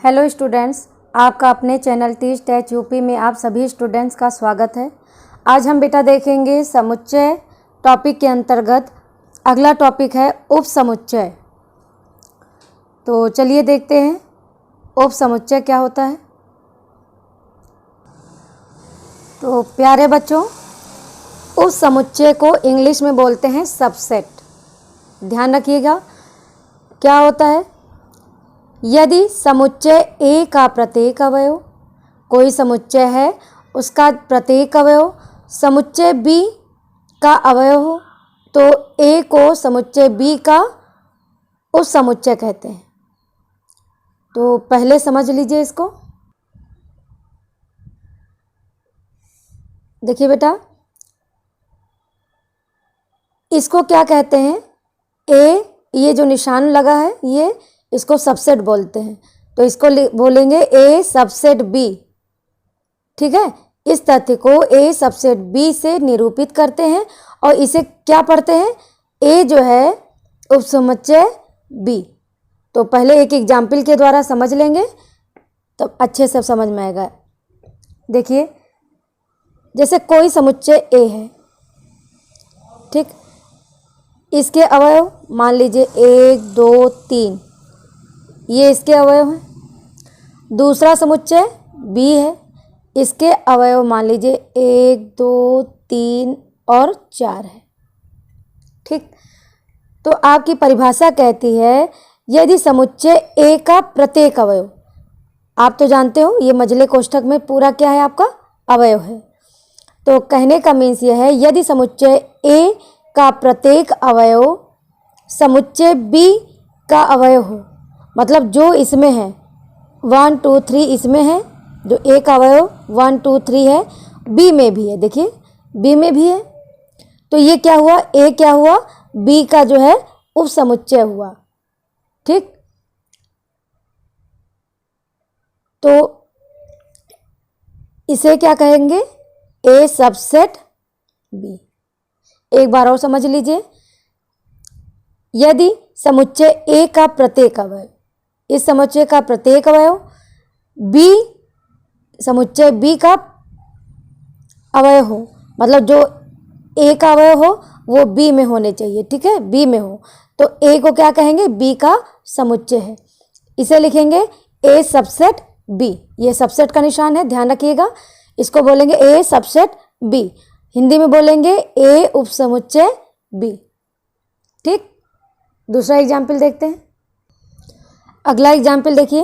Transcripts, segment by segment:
Hello students, आपका अपने channel teach टैच UP में आप सभी स्टूडेंट्स का स्वागत है। आज हम बेटा देखेंगे समुच्चय टॉपिक के अंतर्गत अगला टॉपिक है उपसमुच्चय। तो चलिए देखते हैं उपसमुच्चय क्या होता है। तो प्यारे बच्चों, उपसमुच्चय को इंग्लिश में बोलते हैं सबसेट। ध्यान रखिएगा क्या होता है। यदि समुच्चय ए का प्रत्येक अवयव, कोई समुच्चय है उसका प्रत्येक अवयव समुच्चय बी का अवयव हो तो ए को समुच्चय बी का उपसमुच्चय कहते हैं। तो पहले समझ लीजिए इसको। देखिए बेटा, इसको क्या कहते हैं, ए, ये जो निशान लगा है ये इसको सबसेट बोलते हैं। तो इसको बोलेंगे ए सबसेट बी। ठीक है, इस तथ्य को ए सबसेट बी से निरूपित करते हैं और इसे क्या पढ़ते हैं, ए जो है उपसमुच्चय बी। तो पहले एक एग्जाम्पल के द्वारा समझ लेंगे तब तो अच्छे से समझ में आएगा। देखिए, जैसे कोई समुच्चय ए है, ठीक, इसके अवयव मान लीजिए 1 2 3, ये इसके अवयव हैं। दूसरा समुच्चय बी है, इसके अवयव मान लीजिए 1 2 3 और 4 है। ठीक, तो आपकी परिभाषा कहती है यदि समुच्चय ए का प्रत्येक अवयव, आप तो जानते हो ये मझले कोष्ठक में पूरा क्या है, आपका अवयव है। तो कहने का मीन्स यह है यदि समुच्चय ए का प्रत्येक अवयव समुच्चय बी का अवयव हो, मतलब जो इसमें है 1 2 3 इसमें है, जो ए का अवयव 1 2 3 है, बी में भी है। देखिए बी में भी है, तो ये क्या हुआ, ए क्या हुआ, बी का जो है उपसमुच्चय हुआ। ठीक, तो इसे क्या कहेंगे, ए सबसेट बी। एक बार और समझ लीजिए, यदि समुच्चय ए का प्रत्येक अवयव, इस समुच्चय का प्रत्येक अवयव बी समुच्चय बी का अवयव हो, मतलब जो ए का अवयव हो वो बी में होने चाहिए। ठीक है, बी में हो तो ए को क्या कहेंगे, बी का समुच्चय है। इसे लिखेंगे ए सबसेट बी। ये सबसेट का निशान है, ध्यान रखिएगा। इसको बोलेंगे ए सबसेट बी, हिंदी में बोलेंगे ए उपसमुच्चय बी। ठीक, दूसरा एग्जाम्पल देखते हैं। अगला एग्जाम्पल देखिए,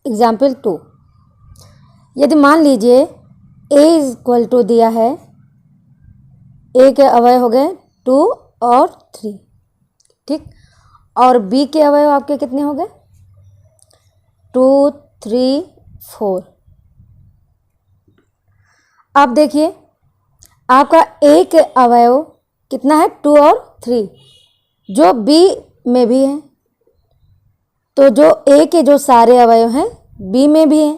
एग्जाम्पल 2। यदि मान लीजिए ए इक्वल टू दिया है, ए के अवयव हो गए 2 और 3, ठीक, और बी के अवयव आपके कितने हो गए 2 3 4। अब देखिए आपका ए के अवयव कितना है 2 और 3, जो बी में भी है, तो जो ए के जो सारे अवयव हैं बी में भी हैं,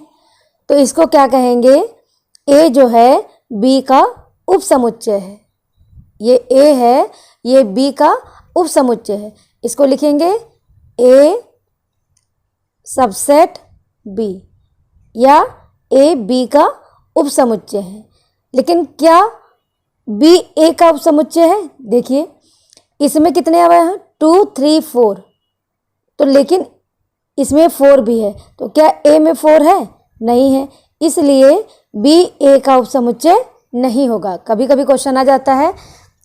तो इसको क्या कहेंगे, ए जो है बी का उपसमुच्चय है। ये ए है, ये बी का उपसमुच्चय है। इसको लिखेंगे ए सबसेट बी, या ए बी का उपसमुच्चय है। लेकिन क्या बी ए का उपसमुच्चय है? देखिए इसमें कितने अवयव हैं 2 3 4, तो लेकिन इसमें 4 भी है, तो क्या ए में 4 है? नहीं है, इसलिए बी ए का उपसमुच्चय नहीं होगा। कभी कभी क्वेश्चन आ जाता है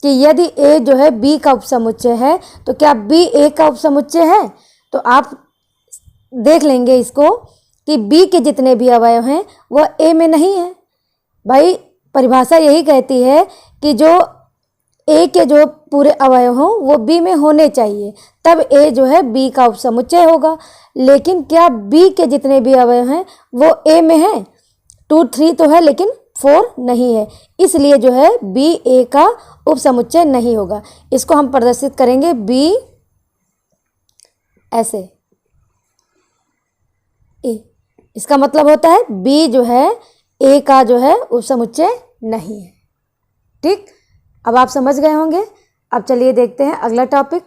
कि यदि ए जो है बी का उपसमुच्चय है तो क्या बी ए का उपसमुच्चय है? तो आप देख लेंगे इसको कि बी के जितने भी अवयव हैं वह ए में नहीं है। भाई परिभाषा यही कहती है कि जो ए के जो पूरे अवयव हों वो बी में होने चाहिए, तब ए जो है बी का उपसमुच्चय होगा। लेकिन क्या बी के जितने भी अवयव हैं वो ए में हैं? 2 3 तो है लेकिन 4 नहीं है, इसलिए जो है बी ए का उपसमुच्चय नहीं होगा। इसको हम प्रदर्शित करेंगे बी ऐसे ए, इसका मतलब होता है बी जो है ए का जो है उपसमुच्चय नहीं है। ठीक, अब आप समझ गए होंगे। अब चलिए देखते हैं अगला टॉपिक।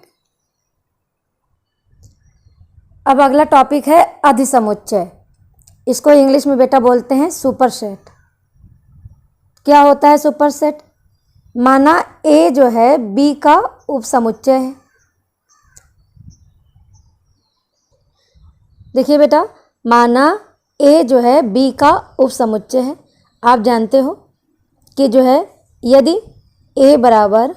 अब अगला टॉपिक है अधिसमुच्चय। इसको इंग्लिश में बेटा बोलते हैं सुपरसेट। क्या होता है सुपरसेट? माना ए जो है बी का उपसमुच्चय है। देखिए बेटा, माना ए जो है बी का उपसमुच्चय है। आप जानते हो कि जो है यदि ए बराबर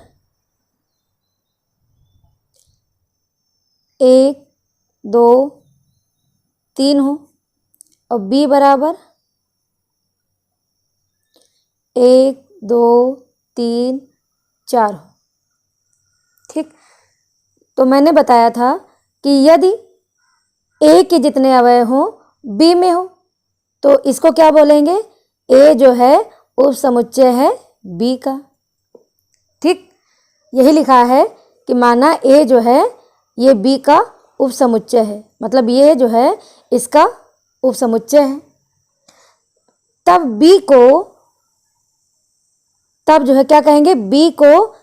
1 2 3 हो और बी बराबर 1 2 3 4 हो, ठीक। तो मैंने बताया था कि यदि ए के जितने अवयव हो बी में हो तो इसको क्या बोलेंगे? ए जो है उपसमुच्चय है बी का, ठीक। यही लिखा है कि माना ए जो है ये बी का उपसमुच्चय है, मतलब ये जो है इसका उपसमुच्चय है। तब बी को, तब जो है क्या कहेंगे? बी को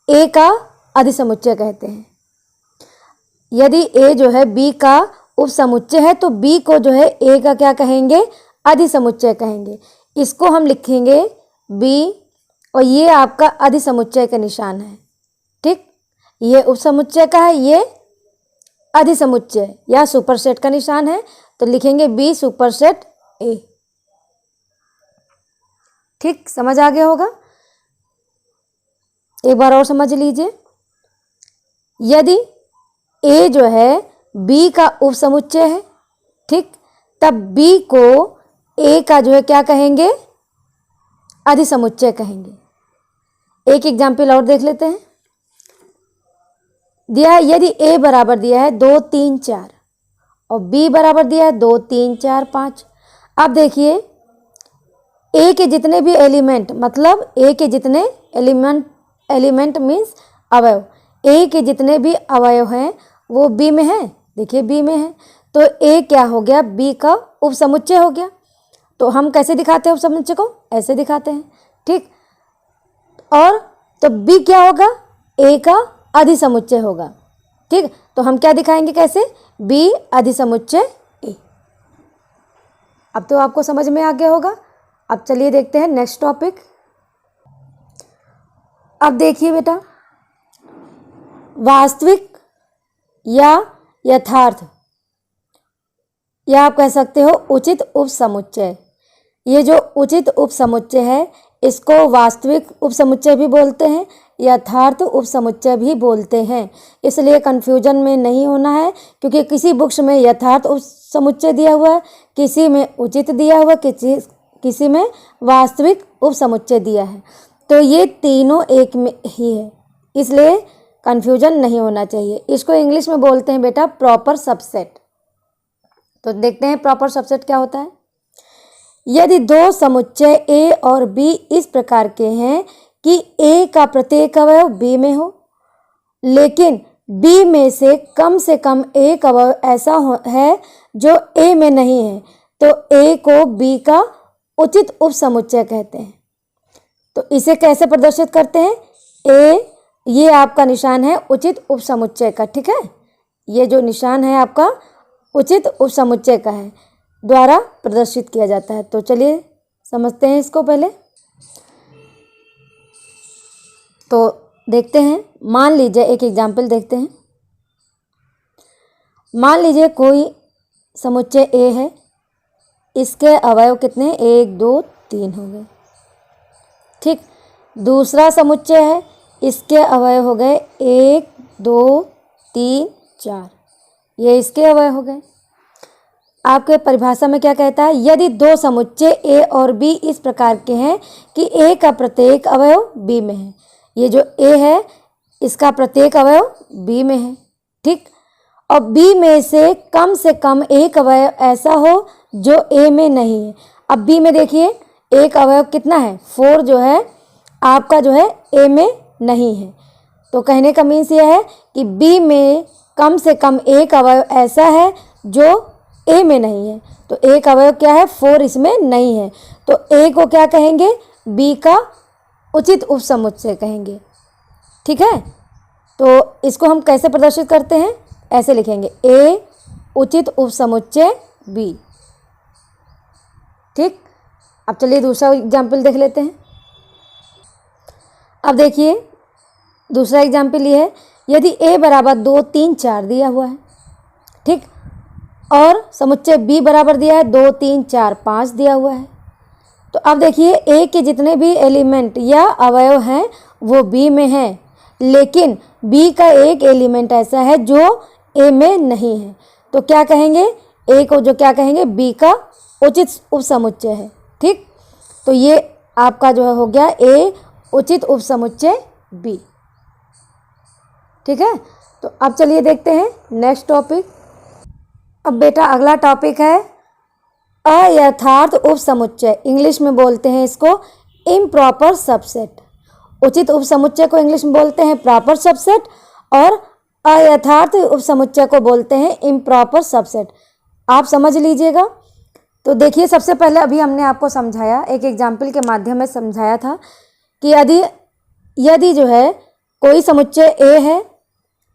ए का अधिसमुच्चय कहते हैं। यदि ए जो है बी का उपसमुच्चय है तो बी को जो है ए का क्या कहेंगे? अधिसमुच्चय कहेंगे। इसको हम लिखेंगे बी और ये आपका अधिसमुच्चय का निशान है, ठीक। ये उपसमुच्चय का है, ये अधिसमुच्चय या सुपरसेट का निशान है, तो लिखेंगे बी सुपरसेट ए, ठीक। समझ आ गया होगा? एक बार और समझ लीजिए। यदि ए जो है बी का उपसमुच्चय है, ठीक, तब बी को ए का जो है क्या कहेंगे? अधिसमुच्चय कहेंगे। एक एग्जाम्पल और देख लेते हैं। दिया है यदि ए बराबर दिया है 2 3 4 और बी बराबर दिया है 2 3 4 5। अब देखिए ए के जितने भी एलिमेंट, मतलब ए के जितने एलिमेंट मीन्स अवयव, ए के जितने भी अवयव हैं वो बी में है। देखिए बी में है तो ए क्या हो गया? बी का उपसमुच्चय हो गया। तो हम कैसे दिखाते हैं उपसमुच्चय को? ऐसे दिखाते हैं, ठीक। और तो बी क्या होगा? ए का अधिसमुच्चय होगा, ठीक। तो हम क्या दिखाएंगे? कैसे? बी अधिसमुच्चय ए। अब तो आपको समझ में आ गया होगा। अब चलिए देखते हैं नेक्स्ट टॉपिक। अब देखिए बेटा, वास्तविक या यथार्थ या आप कह सकते हो उचित उपसमुच्चय। ये जो उचित उपसमुच्चय है इसको वास्तविक उपसमुच्चय भी बोलते हैं, यथार्थ उपसमुच्चय भी बोलते हैं। इसलिए कन्फ्यूजन में नहीं होना है, क्योंकि किसी बुक्स में यथार्थ उपसमुच्चय दिया हुआ है, किसी में उचित दिया हुआ है, किसी में वास्तविक उपसमुच्चय दिया है। तो ये तीनों एक में ही है, इसलिए कन्फ्यूजन नहीं होना चाहिए। इसको इंग्लिश में बोलते हैं बेटा प्रॉपर सबसेट। तो देखते हैं प्रॉपर सबसेट क्या होता है। यदि दो समुच्चय ए और बी इस प्रकार के हैं कि ए का प्रत्येक अवयव बी में हो, लेकिन बी में से कम एक अवयव ऐसा है जो ए में नहीं है, तो ए को बी का उचित उपसमुच्चय कहते हैं। तो इसे कैसे प्रदर्शित करते हैं? ए, ये आपका निशान है उचित उपसमुच्चय का, ठीक है। ये जो निशान है आपका उचित उपसमुच्चय का है, द्वारा प्रदर्शित किया जाता है। तो चलिए समझते हैं इसको पहले। तो देखते हैं, मान लीजिए एक एग्जाम्पल देखते हैं। मान लीजिए कोई समुच्चय ए है, इसके अवयव कितने? 1 2 3 हो गए, ठीक। दूसरा समुच्चय है, इसके अवयव हो गए 1 2 3 4, ये इसके अवयव हो गए। आपके परिभाषा में क्या कहता है? यदि दो समुच्चय ए और बी इस प्रकार के हैं कि ए का प्रत्येक अवयव बी में है। ये जो ए है इसका प्रत्येक अवयव बी में है, ठीक। और बी में से कम एक अवयव ऐसा हो जो ए में नहीं है। अब बी में देखिए एक अवयव कितना है? 4 जो है आपका जो है ए में नहीं है। तो कहने का मीन्स यह है कि बी में कम एक अवयव ऐसा है जो ए में नहीं है। तो एक अवयव क्या है? 4 इसमें नहीं है। तो ए को क्या कहेंगे? बी का उचित उपसमुच्चय कहेंगे, ठीक है। तो इसको हम कैसे प्रदर्शित करते हैं? ऐसे लिखेंगे ए उचित उपसमुच्चय बी। ठीक, अब चलिए दूसरा एग्जाम्पल देख लेते हैं। अब देखिए दूसरा एग्जाम्पल ये है, यदि a बराबर 2 3 4 दिया हुआ है, ठीक, और समुच्चय b बराबर दिया है 2 3 4 5 दिया हुआ है, तो अब देखिए a के जितने भी एलिमेंट या अवयव हैं वो b में हैं, लेकिन b का एक एलिमेंट ऐसा है जो a में नहीं है, तो क्या कहेंगे, a को जो क्या कहेंगे, b का उचित उपसमुच्चय है। ठीक, तो ये आपका जो है हो गया a उचित उपसमुच्चय b। ठीक है, तो अब चलिए देखते हैं नेक्स्ट टॉपिक। अब बेटा अगला टॉपिक है अयथार्थ उपसमुच्चय, इंग्लिश में बोलते हैं इसको इम्प्रॉपर सबसेट। उचित उपसमुच्चय को इंग्लिश में बोलते हैं प्रॉपर सबसेट और अयथार्थ उपसमुच्चय को बोलते हैं इम्प्रॉपर सबसेट। आप समझ लीजिएगा। तो देखिए सबसे पहले अभी हमने आपको समझाया, एक एग्जाम्पल के माध्यम में समझाया था कि यदि जो है कोई समुच्चय a है,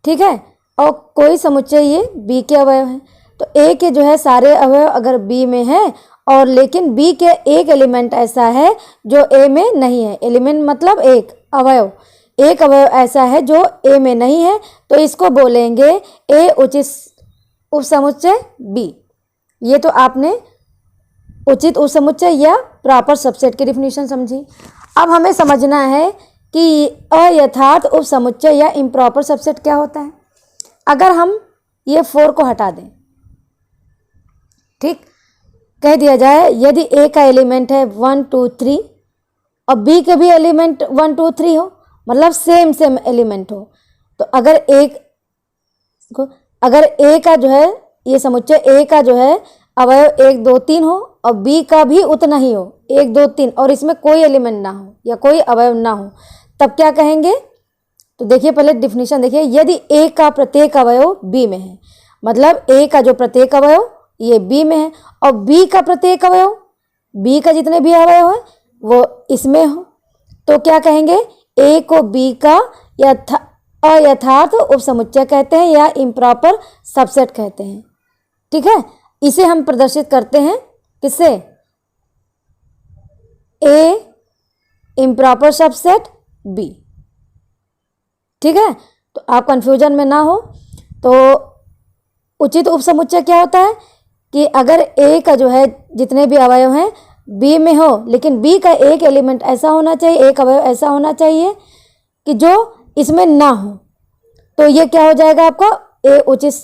ठीक है, और कोई समुच्चय ये b के अवयव हैं, तो a के जो है सारे अवयव अगर b में हैं और लेकिन b के एक एलिमेंट ऐसा है जो a में नहीं है, एलिमेंट मतलब एक अवयव ऐसा है जो a में नहीं है, तो इसको बोलेंगे a उचित उपसमुच्चय b। ये तो आपने उचित उपसमुच्चय या प्रॉपर सबसेट की डिफिनीशन समझी। अब हमें समझना है कि अयथार्थ उपसमुच्चय या इम्प्रॉपर सबसेट क्या होता है। अगर हम ये 4 को हटा दें, ठीक, कह दिया जाए यदि a का एलिमेंट है 1 2 3 और b के भी एलिमेंट 1 2 3 हो, मतलब सेम एलिमेंट हो, तो अगर a का जो है ये समुच्चय a का जो है अवयव 1 2 3 हो और b का भी उतना ही हो 1 2 3 और इसमें कोई एलिमेंट ना हो या कोई अवयव ना हो, तब क्या कहेंगे। तो देखिए पहले डिफिनीशन देखिए, यदि a का प्रत्येक अवयव b में है, मतलब a का जो प्रत्येक अवयव ये b में है और b का प्रत्येक अवयव, b का जितने भी अवयव है वो इसमें हो, तो क्या कहेंगे, a को b का अयथार्थ उपसमुच्चय कहते हैं या इम्प्रॉपर सबसेट कहते हैं। ठीक है, इसे हम प्रदर्शित करते हैं किससे, a इम्प्रॉपर सबसेट b। ठीक है, तो आप कंफ्यूजन में ना हो। तो उचित उपसमुच्चय क्या होता है कि अगर a का जो है जितने भी अवयव हैं b में हो, लेकिन b का एक एलिमेंट ऐसा होना चाहिए, एक अवयव ऐसा होना चाहिए कि जो इसमें ना हो, तो ये क्या हो जाएगा आपका a उचित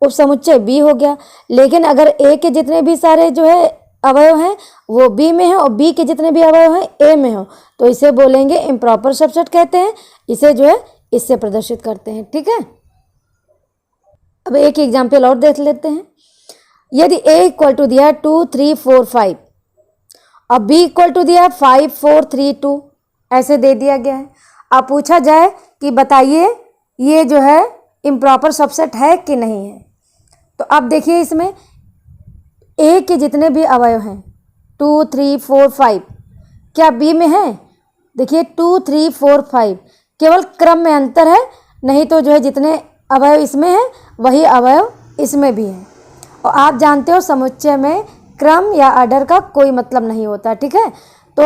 उपसमुच्चय b हो गया। लेकिन अगर a के जितने भी सारे जो है अवयव हैं वो b में है और b के जितने भी अवयव हैं a में हो, तो इसे बोलेंगे इम्प्रॉपर सबसेट कहते हैं। इसे जो है इससे प्रदर्शित करते हैं। ठीक है, अब एक एग्जाम्पल और देख लेते हैं। यदि a इक्वल टू दिया 2 3 4 5 और b इक्वल टू दिया 5 4 3 2 ऐसे दे दिया गया है। अब पूछा जाए कि बताइए ये जो है इम्प्रॉपर सबसेट है कि नहीं है। तो अब देखिए इसमें a के जितने भी अवयव हैं 2 3 4 5 क्या b में है, देखिए 2 3 4 5 केवल क्रम में अंतर है, नहीं तो जो है जितने अवयव इसमें हैं वही अवयव इसमें भी हैं। और आप जानते हो समुच्चय में क्रम या ऑर्डर का कोई मतलब नहीं होता। ठीक है, तो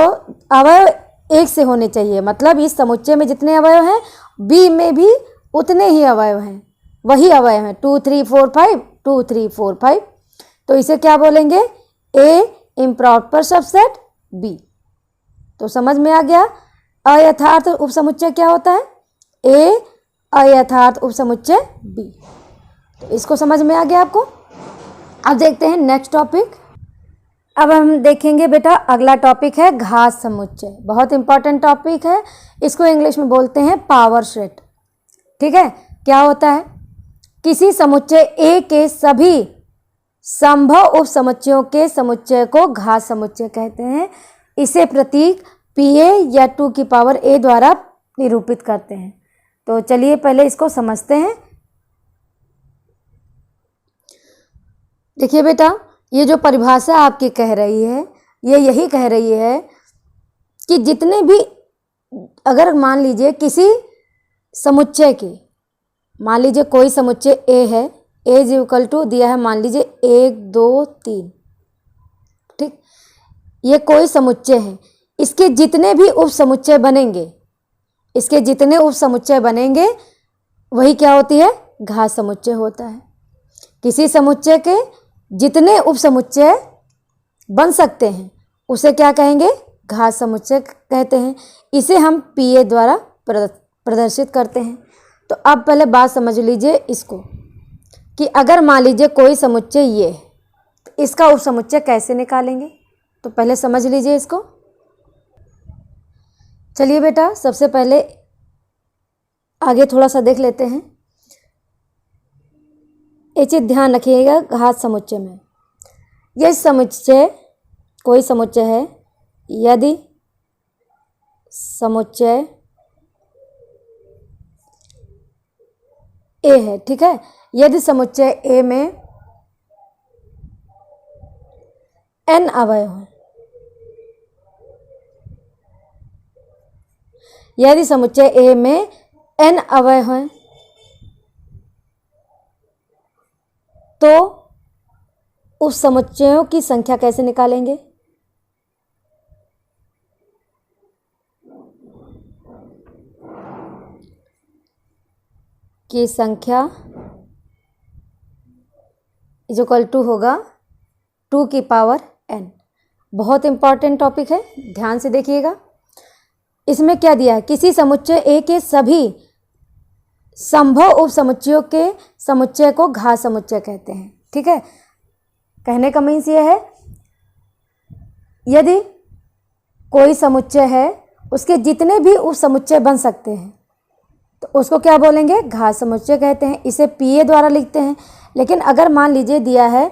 अवयव एक से होने चाहिए, मतलब इस समुच्चय में जितने अवयव हैं b में भी उतने ही अवयव हैं, वही अवयव हैं 2 3 4 5 2 3 4 5। तो इसे क्या बोलेंगे, a इम्प्रॉपर सबसेट b। तो समझ में आ गया अयथार्थ उपसमुच्चय क्या होता है, a अयथार्थ उपसमुच्चय b। तो इसको समझ में आ गया आपको। अब देखते हैं नेक्स्ट टॉपिक। अब हम देखेंगे बेटा अगला टॉपिक है घात समुच्चय, बहुत इंपॉर्टेंट टॉपिक है। इसको इंग्लिश में बोलते हैं पावर सेट। ठीक है, क्या होता है, किसी समुच्चय a के सभी संभव उपसमुच्चयों के समुच्चय को घात समुच्चय कहते हैं। इसे प्रतीक pa या 2 की पावर a द्वारा निरूपित करते हैं। तो चलिए पहले इसको समझते हैं। देखिए बेटा, ये जो परिभाषा आपकी कह रही है ये यही कह रही है कि जितने भी, अगर मान लीजिए किसी समुच्चय के, मान लीजिए कोई समुच्चय a है, ए इज इक्वल टू दिया है, मान लीजिए 1 2 3। ठीक, ये कोई समुच्चय है, इसके जितने भी उप समुच्चय बनेंगे, इसके जितने उप समुच्चय बनेंगे वही क्या होती है, घात समुच्चय होता है। किसी समुच्चय के जितने उप समुच्चय बन सकते हैं उसे क्या कहेंगे, घात समुच्चय कहते हैं। इसे हम पीए द्वारा प्रदर्शित करते हैं। तो अब पहले बात समझ लीजिए इसको, कि अगर मान लीजिए कोई समुच्चय ये है, तो इसका उप समुच्चय कैसे निकालेंगे, तो पहले समझ लीजिए इसको। चलिए बेटा, सबसे पहले आगे थोड़ा सा देख लेते हैं। ये चीज ध्यान रखिएगा, घात समुच्चय में यह समुच्चय कोई समुच्चय है, यदि समुच्चय ए है, ठीक है, यदि समुच्चय ए में n अवयव है, यदि समुच्चय ए में n अवयव हैं, तो उस समुच्चयों की संख्या कैसे निकालेंगे, की संख्या इज इक्वल टू होगा 2 की पावर n। बहुत इंपॉर्टेंट टॉपिक है, ध्यान से देखिएगा। इसमें क्या दिया है, किसी समुच्चय ए के सभी संभव उप समुच्चयों के समुच्चय को घात समुच्चय कहते हैं। ठीक है, कहने का मीन्स ये है, यदि कोई समुच्चय है उसके जितने भी उप समुच्चय बन सकते हैं तो उसको क्या बोलेंगे, घात समुच्चय कहते हैं। इसे पीए द्वारा लिखते हैं। लेकिन अगर मान लीजिए दिया है,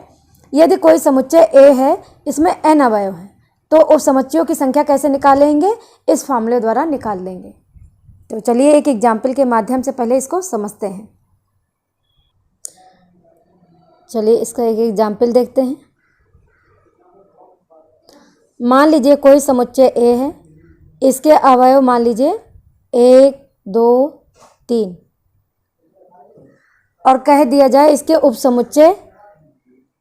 यदि कोई समुच्चय ए है, इसमें n अवयव है, तो उस समुच्चयों की संख्या कैसे निकालेंगे, इस फॉर्मूले द्वारा निकाल लेंगे। तो चलिए एक एग्जाम्पल के माध्यम से पहले इसको समझते हैं। चलिए इसका एक एग्जाम्पल देखते हैं। मान लीजिए कोई समुच्चय ए है, इसके अवयव मान लीजिए 1 2 3, और कह दिया जाए इसके उपसमुच्चय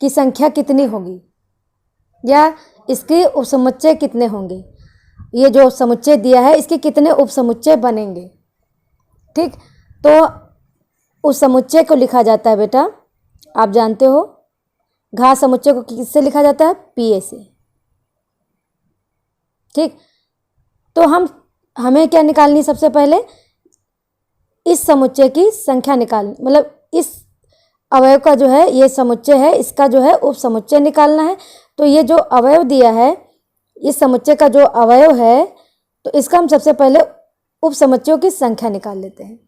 की संख्या कितनी होगी, या इसके उपसमुच्चय कितने होंगे। ये जो समुच्चय दिया है इसके कितने उपसमुच्चय बनेंगे। ठीक, तो उस समुच्चय को लिखा जाता है बेटा, आप जानते हो, घात समुच्चय को किससे लिखा जाता है, पीए से। ठीक, तो हमें क्या निकालनी, सबसे पहले इस समुच्चय की संख्या निकालनी, मतलब इस अवयव का जो है, ये समुच्चय है, इसका जो है उप समुच्चय निकालना है। तो ये जो अवयव दिया है, इस समुच्चय का जो अवयव है, तो इसका हम सबसे पहले उप समुच्चयों की संख्या निकाल लेते हैं।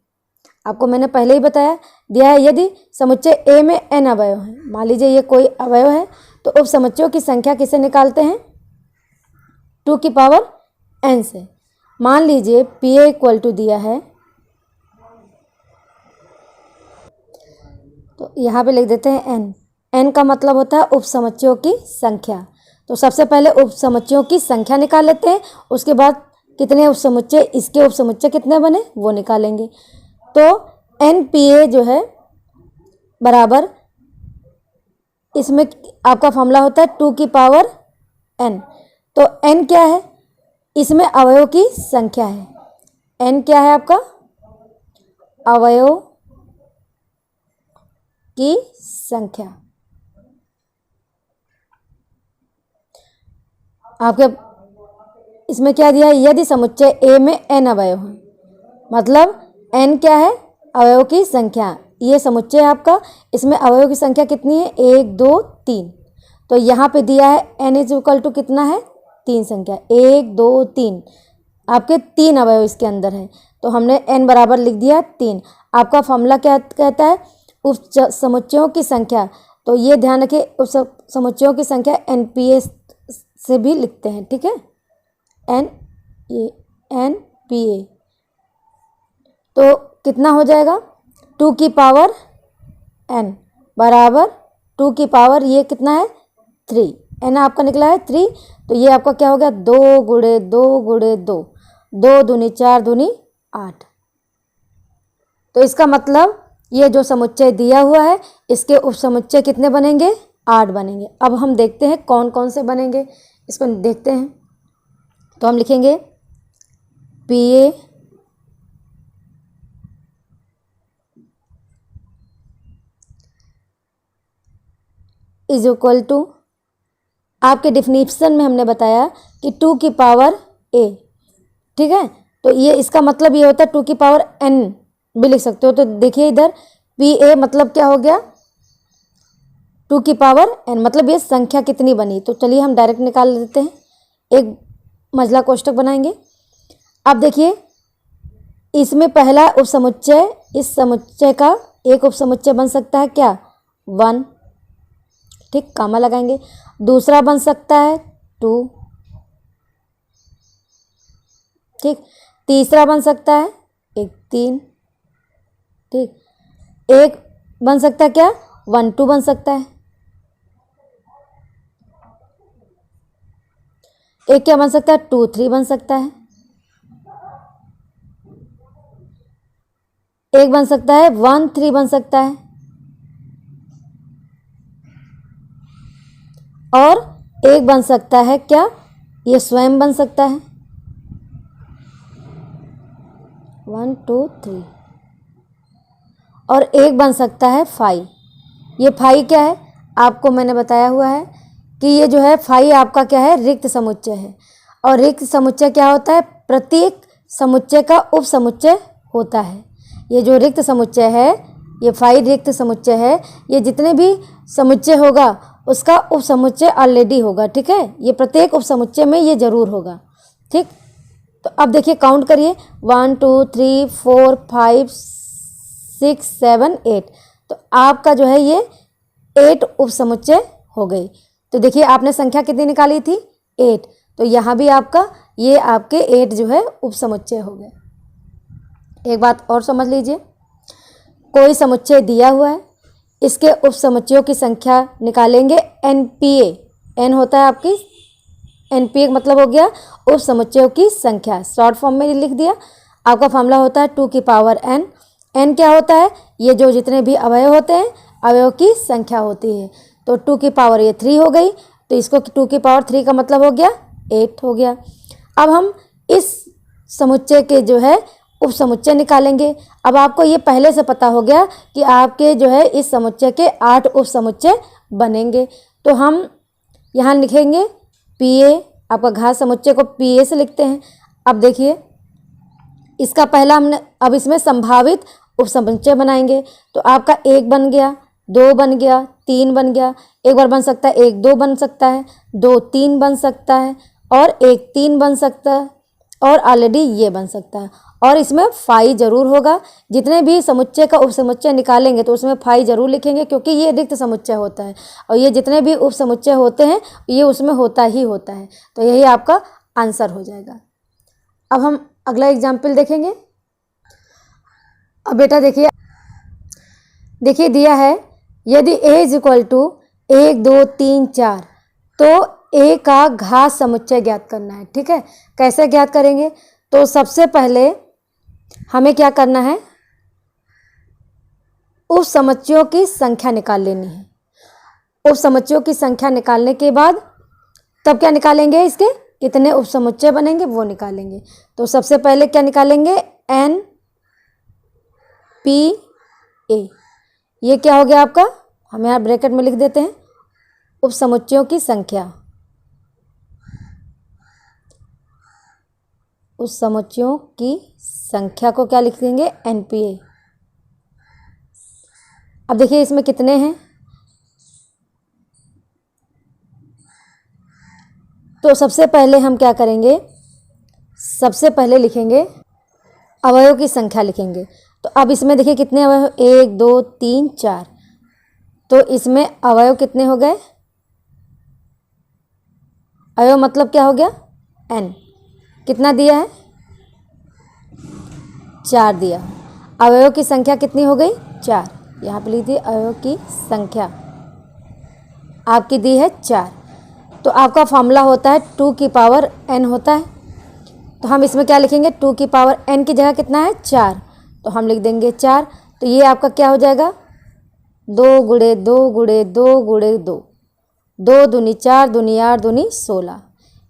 आपको मैंने पहले ही बताया, दिया है यदि समुच्चय ए में n अवयव है, मान लीजिए ये कोई अवयव है, तो उप समुच्चयों की संख्या किसे निकालते हैं, 2 की पावर n से। मान लीजिए पी ए इक्वल टू दिया है, तो यहाँ पे लिख देते हैं n। n का मतलब होता है उप समुच्चयों की संख्या। तो सबसे पहले उप समुच्चयों की संख्या निकाल लेते हैं, उसके बाद कितने उप समुच्चय, इसके उप समुच्चय कितने बने वो निकालेंगे। तो n पी ए जो है बराबर, इसमें आपका फॉर्मूला होता है 2 की पावर n। तो n क्या है, इसमें अवयव की संख्या है। n क्या है आपका, अवयव की संख्या। आपके इसमें क्या दिया है, यदि समुच्चय ए में n अवयव है, मतलब n क्या है, अवयव की संख्या। ये समुच्चय है आपका, इसमें अवयव की संख्या कितनी है, 1 2 3। तो यहाँ पे दिया है n इज इक्वल टू कितना है, 3 संख्या, 1 2 3, आपके 3 अवयव इसके अंदर है, तो हमने n बराबर लिख दिया 3। आपका फॉर्मूला क्या कहता है, उप समुच्चयों की संख्या। तो ये ध्यान रखिए, उप समुच्चयों की संख्या NPA से भी लिखते हैं। ठीक है, NPA। तो कितना हो जाएगा, 2 की पावर n बराबर 2 की पावर ये कितना है, 3। n आपका निकला है 3, तो ये आपका क्या हो गया, 2 गुणे 2 गुणे 2, 2 दूनी 4 दूनी 8। तो इसका मतलब ये जो समुच्चय दिया हुआ है इसके उपसमुच्चय कितने बनेंगे? 8 बनेंगे। अब हम देखते हैं कौन कौन से बनेंगे, इसको देखते हैं। तो हम लिखेंगे PA इज इक्वल टू, आपके डिफिनीशन में हमने बताया कि 2 की पावर A, ठीक है। तो ये इसका मतलब ये होता है 2 की पावर N भी लिख सकते हो। तो देखिए इधर PA मतलब क्या हो गया? 2 की पावर N, मतलब ये संख्या कितनी बनी। तो चलिए हम डायरेक्ट निकाल लेते हैं, एक मझला कोष्ठक बनाएंगे। अब देखिए इसमें पहला उपसमुच्चय, इस समुच्चय का एक उपसमुच्चय बन सकता है क्या? 1, ठीक, कामा लगाएंगे। दूसरा बन सकता है 2, ठीक। तीसरा बन सकता है 3, ठीक। एक बन सकता है क्या? 1 2 बन सकता है। एक क्या बन सकता है? 2 3 बन सकता है। एक बन सकता है 1 3 बन सकता है। और एक बन सकता है क्या? ये स्वयं बन सकता है 1 2 3। और एक बन सकता है 5। ये 5 क्या है? आपको मैंने बताया हुआ है कि ये जो है 5 आपका क्या है? रिक्त समुच्चय है। और रिक्त समुच्चय क्या होता है? प्रत्येक समुच्चय का उपसमुच्चय होता है। ये जो रिक्त समुच्चय है, ये 5 रिक्त समुच्चय है, ये जितने भी समुच्चय होगा उसका उपसमुच्चय ऑलरेडी होगा, ठीक है। ये प्रत्येक उपसमुच्चय में ये जरूर होगा, ठीक। तो अब देखिए काउंट करिए 1 2 3 4 5 6 7 8। तो आपका जो है ये 8 उपसमुच्चय हो गई। तो देखिए आपने संख्या कितनी निकाली थी? 8। तो यहाँ भी आपका ये आपके 8 जो है उपसमुच्चय हो गए। एक बात और समझ लीजिए, कोई समुच्चय दिया हुआ है, इसके उपसमुच्चयों की संख्या निकालेंगे NPA। N होता है आपकी, NPA का मतलब हो गया उपसमुच्चयों की संख्या, शॉर्ट फॉर्म में लिख दिया। आपका फॉर्मूला होता है 2 की पावर N। N क्या होता है? ये जो जितने भी अवयव होते हैं, अवयव की संख्या होती है। तो 2 की पावर ये 3 हो गई, तो इसको 2 की पावर 3 का मतलब हो गया 8 हो गया। अब हम इस समुच्चय के जो है उपसमुच्चय निकालेंगे। अब आपको ये पहले से पता हो गया कि आपके जो है इस समुच्चय के 8 उपसमुच्चय बनेंगे। तो हम यहाँ लिखेंगे PA, आपका घात समुच्चय को PA से लिखते हैं। अब देखिए इसका पहला हमने, अब इसमें संभावित उपसमुच्चय बनाएंगे। तो आपका 1 बन गया, 2 बन गया, 3 बन गया। एक बार बन सकता है 1 2 बन सकता है, 2 3 बन सकता है, और 1 3 बन सकता है, और ऑलरेडी ये बन सकता है। और इसमें 5 जरूर होगा। जितने भी समुच्चय का उपसमुच्चय निकालेंगे तो उसमें 5 जरूर लिखेंगे, क्योंकि ये रिक्त समुच्चय होता है और ये जितने भी उपसमुच्चय होते हैं ये उसमें होता ही होता है। तो यही आपका आंसर हो जाएगा। अब हम अगला एग्जाम्पल देखेंगे। अब बेटा देखिए दिया है यदि A इज इक्वल टू 1 2 3 4, तो A का घात समुच्चय ज्ञात करना है, ठीक है। कैसे ज्ञात करेंगे? तो सबसे पहले हमें क्या करना है? उपसमुच्चयों की संख्या निकाल लेनी है। उपसमुच्चयों की संख्या निकालने के बाद तब क्या निकालेंगे? इसके कितने उपसमुच्चय बनेंगे वो निकालेंगे। तो सबसे पहले क्या निकालेंगे? NPA। ये क्या हो गया आपका? हम यहाँ ब्रैकेट में लिख देते हैं उपसमुच्चयों की संख्या। उस समुच्चयों की संख्या को क्या लिख देंगे? NPA। अब देखिए इसमें कितने हैं? तो सबसे पहले हम क्या करेंगे? सबसे पहले लिखेंगे अवयव की संख्या लिखेंगे। तो अब इसमें देखिए कितने अवयव? 1 2 3 4। तो इसमें अवयव कितने हो गए? अवयव मतलब क्या हो गया? N। कितना दिया है? 4 दिया। अवयव की संख्या कितनी हो गई? 4। यहाँ पे लिख दी अवयव की संख्या आपकी दी है 4। तो आपका फॉर्मूला होता है 2 की पावर N होता है। तो हम इसमें क्या लिखेंगे? 2 की पावर N की जगह कितना है? 4। तो हम लिख देंगे 4। तो ये आपका क्या हो जाएगा, 2 गुणे 2 गुणे 2 गुणे 2, 2 दूनी 4, दूनी 8, दूनी 16।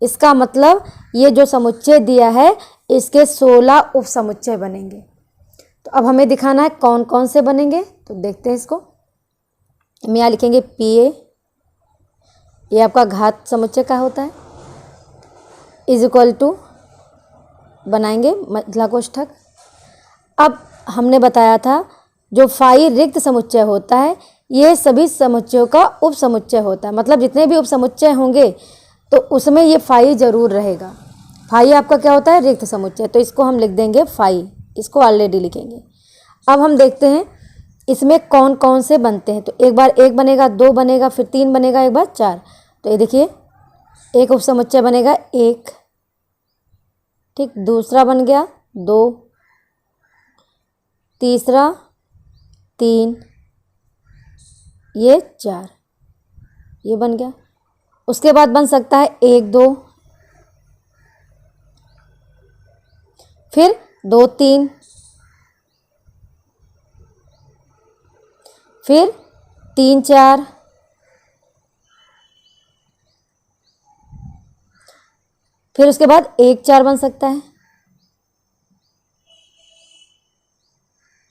इसका मतलब ये जो समुच्चय दिया है इसके 16 उप समुच्चय बनेंगे। तो अब हमें दिखाना है कौन कौन से बनेंगे, तो देखते हैं इसको। हम यहाँ लिखेंगे PA, ये आपका घात समुच्चय का होता है, इज इक्वल टू, बनाएंगे महिला कोष्ठक। अब हमने बताया था जो फाई रिक्त समुच्चय होता है ये सभी समुच्चयों का उप समुच्चय होता है, मतलब जितने भी उप समुच्चय होंगे तो उसमें ये फाई जरूर रहेगा। फाई आपका क्या होता है, रिक्त समुच्चय, तो इसको हम लिख देंगे फाई, इसको ऑलरेडी लिखेंगे। अब हम देखते हैं इसमें कौन कौन से बनते हैं। तो एक बार 1 बनेगा, 2 बनेगा, फिर 3 बनेगा, एक बार 4। तो ये देखिए एक उप समुच्चय बनेगा 1, ठीक, दूसरा बन गया 2, तीसरा 3, ये 4, ये बन गया। उसके बाद बन सकता है 1 2, फिर 2 3, फिर 3 4, फिर उसके बाद 1 4 बन सकता है,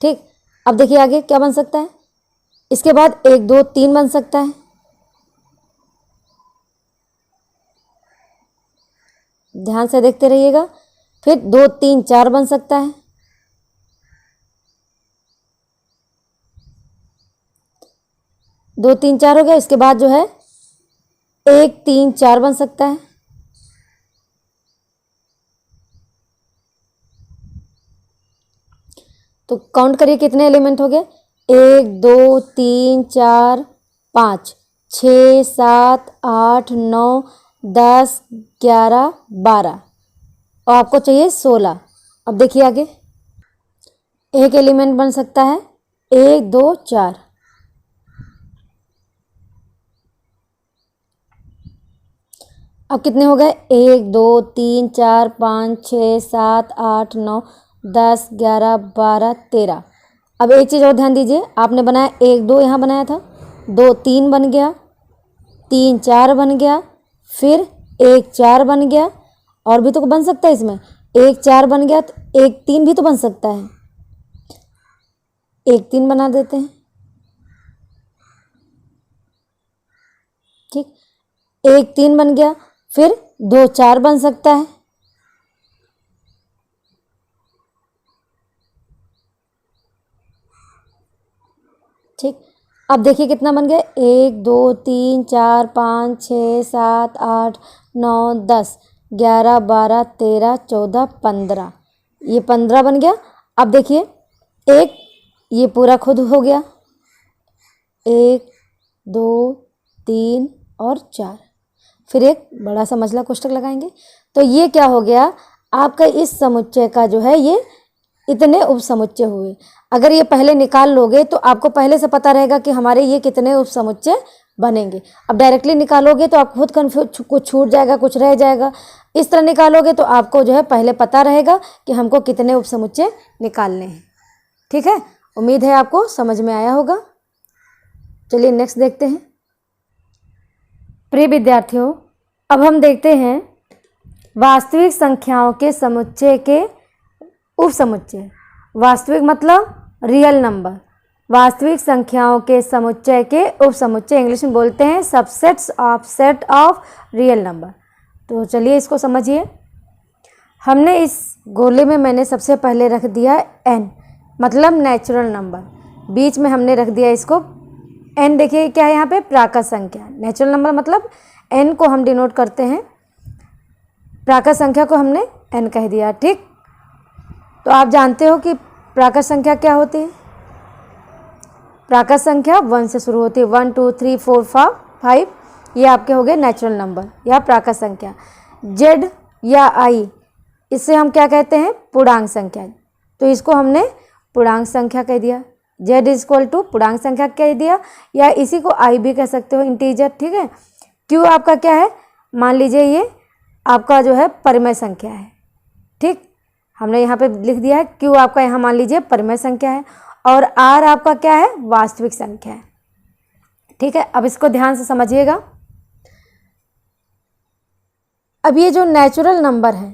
ठीक। अब देखिए आगे क्या बन सकता है, इसके बाद 1 2 3 बन सकता है, ध्यान से देखते रहिएगा। फिर 2 3 4 बन सकता है, 2 3 4 हो गया। इसके बाद जो है 1 3 4 बन सकता है, तो काउंट करिए कितने एलिमेंट हो गए, 1 2 3 4 5 6 7 8 9 10 11 12 और आपको चाहिए 16। अब देखिए आगे एक एलिमेंट बन सकता है 1 2 4, अब कितने हो गए, 1 2 3 4 5 6 7 8 9 10 11 12 13। अब एक चीज़ और ध्यान दीजिए, आपने बनाया 1 2 यहाँ बनाया था, 2 3 बन गया, 3 4 बन गया, फिर 1 4 बन गया, और भी तो बन सकता है इसमें, 1 4 बन गया तो 1 3 भी तो बन सकता है, 1 3 बना देते हैं, ठीक। 1 3 बन गया, फिर 2 4 बन सकता है, ठीक। अब देखिए कितना बन गया, 1 2 3 4 5 6 7 8 9 10 11 12 13 14 15, ये 15 बन गया। अब देखिए एक ये पूरा खुद हो गया, 1 2 3 और 4, फिर एक बड़ा सा मझला कोष्ठक लगाएंगे। तो ये क्या हो गया, आपका इस समुच्चय का जो है ये इतने उप समुच्चय हुए। अगर ये पहले निकाल लोगे तो आपको पहले से पता रहेगा कि हमारे ये कितने उप समुच्चय बनेंगे। अब डायरेक्टली निकालोगे तो आप खुद कन्फ्यूज, कुछ छूट जाएगा, कुछ रह जाएगा। इस तरह निकालोगे तो आपको जो है पहले पता रहेगा कि हमको कितने उप समुच्चय निकालने हैं, ठीक है। उम्मीद है आपको समझ में आया होगा। चलिए नेक्स्ट देखते हैं। प्रिय विद्यार्थियों, अब हम देखते हैं वास्तविक संख्याओं के समुच्चय के उप समुच्चय। वास्तविक मतलब रियल नंबर, वास्तविक संख्याओं के समुच्चय के उप समुच्चय इंग्लिश में बोलते हैं subsets of set of real number. तो चलिए इसको समझिए। हमने इस गोले में मैंने सबसे पहले रख दिया n, मतलब नेचुरल नंबर, बीच में हमने रख दिया इसको n। देखिए क्या है यहाँ पे, प्राकृत संख्या। नेचुरल नंबर मतलब n को हम डिनोट करते हैं, प्राकृत संख्या को हमने n कह दिया, ठीक। तो आप जानते हो कि प्राकृत संख्या क्या होती है। प्राकृत संख्या 1 से शुरू होती है, 1 2 3 4 5, ये आपके हो गए नेचुरल नंबर या प्राकृत संख्या। z या i, इससे हम क्या कहते हैं, पूर्णांक संख्या। तो इसको हमने पूर्णांक संख्या कह दिया, z इज इक्वल टू पूर्णांक संख्या कह दिया, या इसी को i भी कह सकते हो, इंटीजर, ठीक है। q आपका क्या है, मान लीजिए ये आपका जो है परिमेय संख्या है, ठीक। हमने यहाँ पे लिख दिया है q आपका, यहाँ मान लीजिए परिमेय संख्या है। और r आपका क्या है, वास्तविक संख्या है। ठीक है, अब इसको ध्यान से समझिएगा। अब ये जो नेचुरल नंबर है,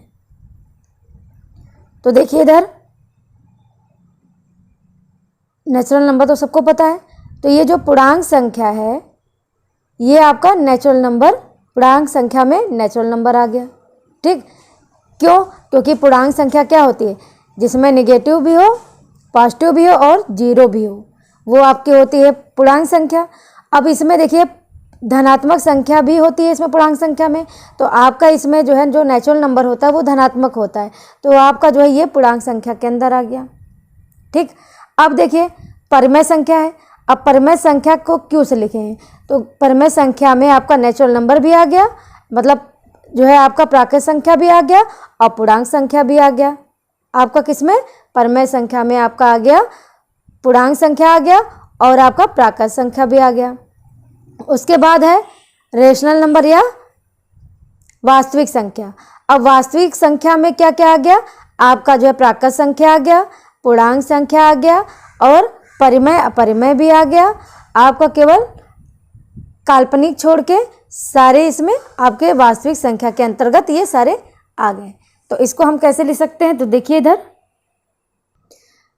तो देखिए इधर नेचुरल नंबर तो सबको पता है, तो ये जो पूर्णांक संख्या है ये आपका नेचुरल नंबर, पूर्णांक संख्या में नेचुरल नंबर आ गया। ठीक, क्यों? क्योंकि पूर्णांक संख्या क्या होती है, जिसमें नेगेटिव भी हो, पॉजिटिव भी हो और जीरो भी हो, वो आपकी होती है पूर्णांक संख्या। अब इसमें देखिए धनात्मक संख्या भी होती है इसमें पूर्णांक संख्या में, तो आपका इसमें जो है जो नेचुरल नंबर होता है वो धनात्मक होता है, तो आपका जो है ये पूर्णांक संख्या के अंदर आ गया। ठीक, अब देखिए परिमेय संख्या है। अब परिमेय संख्या को क्यों से लिखे हैं, तो परिमेय संख्या में आपका नेचुरल नंबर भी आ गया, मतलब जो है आपका प्राकृत संख्या भी आ गया और पूर्णांक संख्या भी आ गया। आपका किसमें, परिमेय संख्या में आपका आ गया पूर्णांक संख्या आ गया और आपका प्राकृत संख्या भी आ गया। उसके बाद है रेशनल नंबर या वास्तविक संख्या। अब वास्तविक संख्या में क्या क्या आ गया, आपका जो है प्राकृत संख्या आ गया, पूर्णांक संख्या आ गया और परिमेय अपरिमेय भी आ गया। आपका केवल काल्पनिक छोड़ के सारे इसमें आपके वास्तविक संख्या के अंतर्गत ये सारे आ गए। तो इसको हम कैसे लिख सकते हैं, तो देखिए इधर,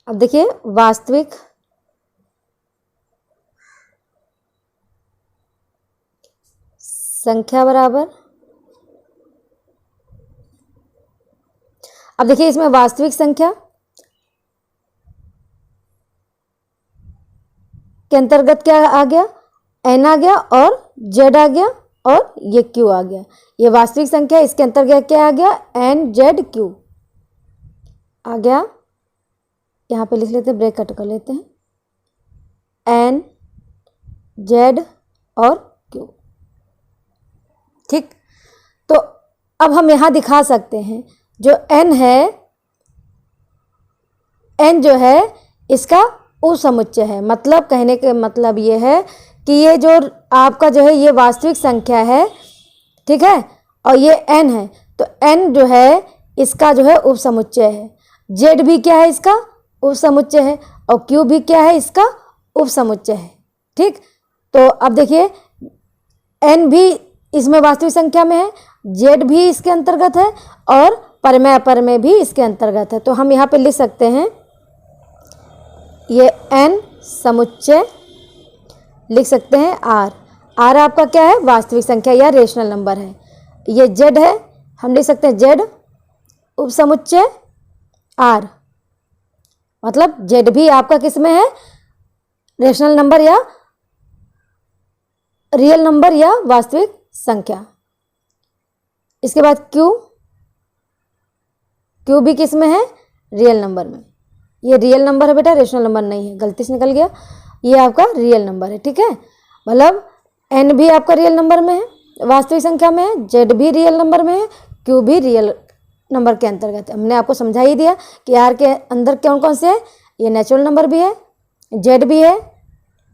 अब देखिए वास्तविक संख्या बराबर, अब देखिए इसमें वास्तविक संख्या के अंतर्गत क्या आ गया, n आ गया और z आ गया और ये q आ गया। ये वास्तविक संख्या, इसके अंतर्गत क्या आ गया, n z q आ गया। यहाँ पे लिख लेते हैं, ब्रेक कट कर लेते हैं, n z और q। ठीक, तो अब हम यहाँ दिखा सकते हैं जो n है, n जो है इसका उपसमुच्चय है, मतलब कहने का मतलब ये है कि ये जो आपका जो है ये वास्तविक संख्या है, ठीक है, और ये n है, तो n जो है इसका जो है उपसमुच्चय है, z भी क्या है इसका उपसमुच्चय है और q भी क्या है इसका उपसमुच्चय है। ठीक, तो अब देखिए n भी इसमें वास्तविक संख्या में है, z भी इसके अंतर्गत है और परिमेय अपरिमेय भी इसके अंतर्गत है। तो हम यहाँ पे लिख सकते हैं ये n समुच्चय, लिख सकते हैं r। r आपका क्या है, वास्तविक संख्या या रेशनल नंबर है। ये z है, हम लिख सकते हैं z उपसमुच्चय r, मतलब z भी आपका किस में है, रेशनल नंबर या रियल नंबर या वास्तविक संख्या। इसके बाद q, q भी किस में है, रियल नंबर में। ये रियल नंबर है बेटा, रेशनल नंबर नहीं है, गलती से निकल गया, ये आपका रियल नंबर है। ठीक है, मतलब n भी आपका रियल नंबर में है, वास्तविक संख्या में है, z भी रियल नंबर में है, q भी रियल नंबर के अंतर्गत है। हमने आपको समझा ही दिया कि r के अंदर कौन कौन से है, ये नेचुरल नंबर भी है, z भी है,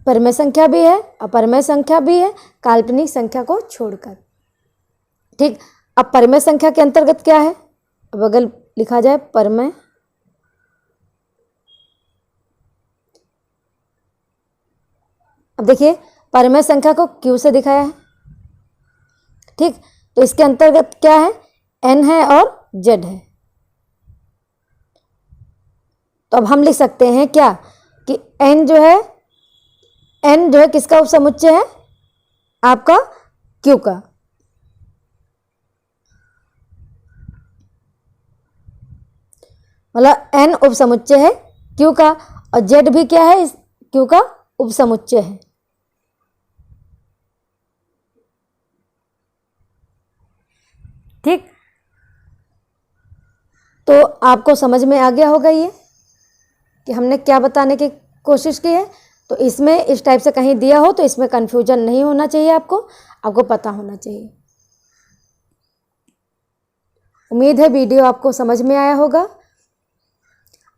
परिमेय संख्या भी है, अपरिमेय संख्या भी है, काल्पनिक संख्या को छोड़कर। ठीक, अब परिमेय संख्या के अंतर्गत क्या है, अब अगर लिखा जाए परिमेय, अब देखिए परिमेय संख्या को q से दिखाया है। ठीक, तो इसके अंतर्गत क्या है, n है और z है। तो अब हम लिख सकते हैं क्या कि n जो है किसका उपसमुच्चय है, आपका q का। मतलब n उपसमुच्चय है q का और z भी क्या है, इस q का उपसमुच्चय है। ठीक, तो आपको समझ में आ गया होगा ये कि हमने क्या बताने की कोशिश की है। तो इसमें इस टाइप से कहीं दिया हो तो इसमें कन्फ्यूजन नहीं होना चाहिए, आपको पता होना चाहिए। उम्मीद है वीडियो आपको समझ में आया होगा।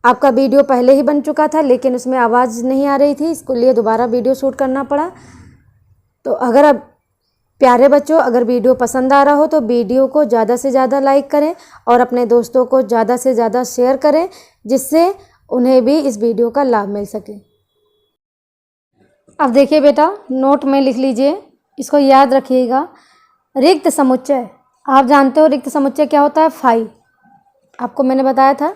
आपका वीडियो पहले ही बन चुका था लेकिन उसमें आवाज़ नहीं आ रही थी, इसको लिए दोबारा वीडियो शूट करना पड़ा। तो अगर अब प्यारे बच्चों, अगर वीडियो पसंद आ रहा हो तो वीडियो को ज़्यादा से ज़्यादा लाइक करें और अपने दोस्तों को ज़्यादा से ज़्यादा शेयर करें, जिससे उन्हें भी इस वीडियो का लाभ मिल सके। अब देखिए बेटा, नोट में लिख लीजिए, इसको याद रखिएगा। रिक्त समुच्चय, आप जानते हो रिक्त समुच्चय क्या होता है? फाई। आपको मैंने बताया था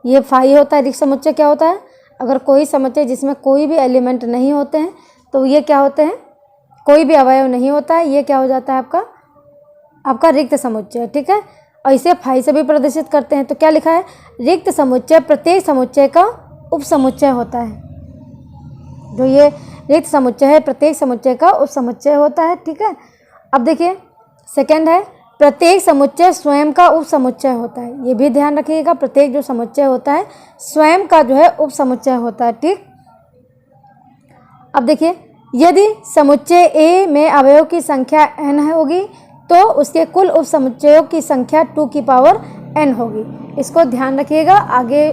ये फाई होता है। रिक्त समुच्चय क्या होता है? अगर कोई समुच्चय जिसमें कोई भी एलिमेंट नहीं होते हैं तो ये क्या होते हैं? कोई भी अवयव नहीं होता है, ये क्या हो जाता है आपका रिक्त समुच्चय। ठीक है, और इसे फाई से भी प्रदर्शित करते हैं। तो क्या लिखा है? रिक्त समुच्चय प्रत्येक समुच्चय का उपसमुच्चय होता है। जो ये रिक्त समुच्चय है प्रत्येक समुच्चय का उपसमुच्चय होता है। ठीक है, अब देखिए सेकंड है, प्रत्येक समुच्चय स्वयं का उपसमुच्चय होता है। ये भी ध्यान रखिएगा, प्रत्येक जो समुच्चय होता है स्वयं का जो है उपसमुच्चय होता है। ठीक, अब देखिए, यदि समुच्चय ए में अवयव की संख्या n होगी तो उसके कुल उपसमुच्चयों की संख्या 2 की पावर n होगी। इसको ध्यान रखिएगा, आगे